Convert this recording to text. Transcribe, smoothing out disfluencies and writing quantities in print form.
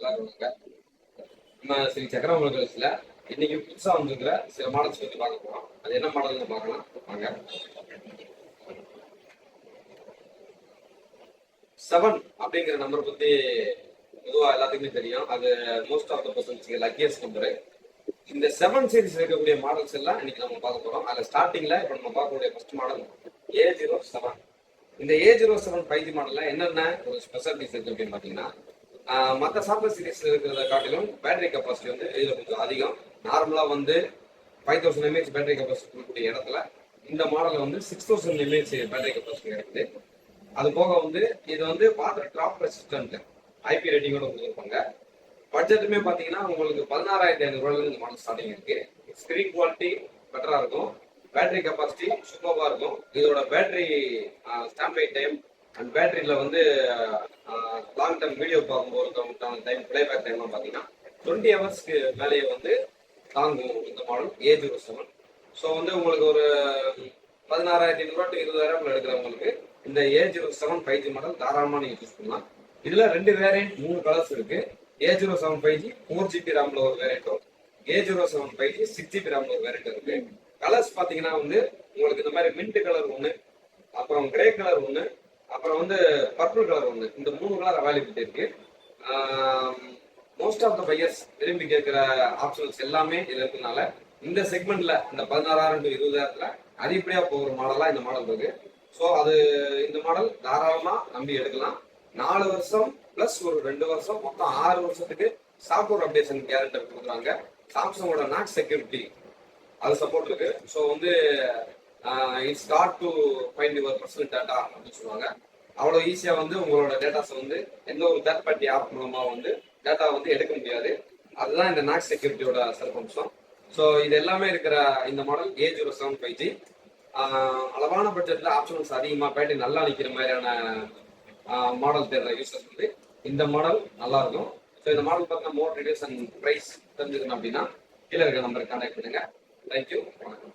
எல்லாரும் நம்ம ஸ்ரீ சக்கரவர்த்தி மொபைல்ஸ்ல இன்னைக்கு புதுசா வந்துருக்கிற சில மாடல்ஸ் பத்தி பார்க்க போறோம். அது என்ன மாடல்னு பார்க்கலாம் வாங்க. 7 அப்படிங்கிற நம்பர் பத்தி பொதுவா எல்லாத்துக்குமே தெரியும். அது most of the persons luckiest number. இந்த 7 சீரிஸ் இருக்கக்கூடிய மாடல்ஸ் எல்லாம் இன்னைக்கு நம்ம பார்க்க போறோம். அதுல ஸ்டார்டிங்ல இப்ப நம்ம பார்க்கக்கூடிய ஃபர்ஸ்ட் மாடல் A07. இந்த A07 5G மாடல்ல என்னென்ன ஒரு ஸ்பெஷாலிட்டிஸ் இருக்கு அப்படின்னு பாத்தீங்கன்னா, மற்ற சாஃப்ட்வேர் சீரிஸ்ல இருக்கிறத காட்டிலும் பேட்டரி கெப்பாசிட்டி வந்து இதுல கொஞ்சம் அதிகம். நார்மலா வந்து 5000 mAh பேட்டரி கெப்பாசிட்டி இருக்கக்கூடிய இடத்துல இந்த மாடல் வந்து 6000 mAh பேட்டரி கெப்பாசிட்டி இருக்குது. அது போக வந்து இது வந்து வாட்டர் டிராப் ரெசிஸ்டன்ட் ஐபி ரேட்டிங்கோட கொடுத்துருப்பாங்க. பட்ஜெட்டுமே பார்த்தீங்கன்னா உங்களுக்கு 16,500 இந்த மாடல் ஸ்டார்டிங் இருக்கு. ஸ்கிரீன் குவாலிட்டி பெட்டரா இருக்கும், பேட்டரி கெப்பாசிட்டி சூப்பராக இருக்கும். இதோட battery stand by time and பேட்டரியில் வந்து லாங் டைம் வீடியோ பார்க்கும்போது டைம் பிளேபேக் டைம்லாம் பார்த்தீங்கன்னா 20 ஹவர்ஸ்க்கு மேலேயே வந்து தாங்கும் இந்த மாடல் A07. ஸோ வந்து உங்களுக்கு ஒரு 16,500 to 20,000 எடுக்கிறவங்களுக்கு இந்த A07 5G மாடல் தாராளமாக நீங்கள் சூஸ் பண்ணலாம். இதில் 2 வேரியன்ட் 3 கலர்ஸ் இருக்கு. A07 5G 4GB ரேம்ல ஒரு வேரியண்ட்டும், A07 5G 6GB ரேம்ல ஒரு வேரியண்ட் இருக்கு. கலர்ஸ் பார்த்தீங்கன்னா வந்து உங்களுக்கு இந்த மாதிரி மின்ட் கலர் ஒன்று, அப்புறம் கிரே கலர் ஒன்று, அப்புறம் வந்து பர்பிள் கலர் ஒன்று, இந்த 3 கலர் அவைலபிலிட்டி இருக்கு. மோஸ்ட் ஆஃப் த பையர்ஸ் விரும்பி கேட்குற ஆப்ஷன்ஸ் எல்லாமே இது இருக்கிறதுனால இந்த செக்மெண்ட்ல இந்த 16,000 to 20,000 அதிகப்படியா போகிற மாடலா இந்த மாடல் இருக்கு. ஸோ அது இந்த மாடல் தாராளமா நம்பி எடுக்கலாம். 4 வருஷம் பிளஸ் ஒரு 2 வருஷம் மொத்தம் 6 வருஷத்துக்கு சாஃப்ட்வேர் அப்டேஷன் கேரண்டி கொடுக்குறாங்க. சாம்சங்கோட நாக் செக்யூரிட்டி அது சப்போர்ட் இருக்கு. ஸோ வந்து it's start to find your personal data அப்படின்னு சொல்லுவாங்க. அவ்வளோ ஈஸியாக வந்து உங்களோட டேட்டாஸை வந்து எந்த ஒரு தேர்ட் பார்ட்டி ஆப் மூலமா வந்து டேட்டா வந்து எடுக்க முடியாது. அதுதான் இந்த நாக் செக்யூரிட்டியோட சிறப்பம்சம். ஸோ இது எல்லாமே இருக்கிற இந்த மாடல் A07 5G அளவான பட்ஜெட்ல ஆப்ஷன்ஸ் அதிகமாக பேட்டரி நல்லா நிற்கிற மாதிரியான மாடல் தேடுற யூசர்ஸ் வந்து இந்த மாடல் நல்லா இருக்கும். ஸோ இந்த மாடல் பார்த்தீங்கன்னா மோர் டீடைல்ஸ் அண்ட் ப்ரைஸ் தெரிஞ்சுக்கணும் அப்படின்னா கீழே இருக்க நம்பருக்கு கான்டாக்ட் பண்ணுங்க. தேங்க்யூ, வணக்கம்.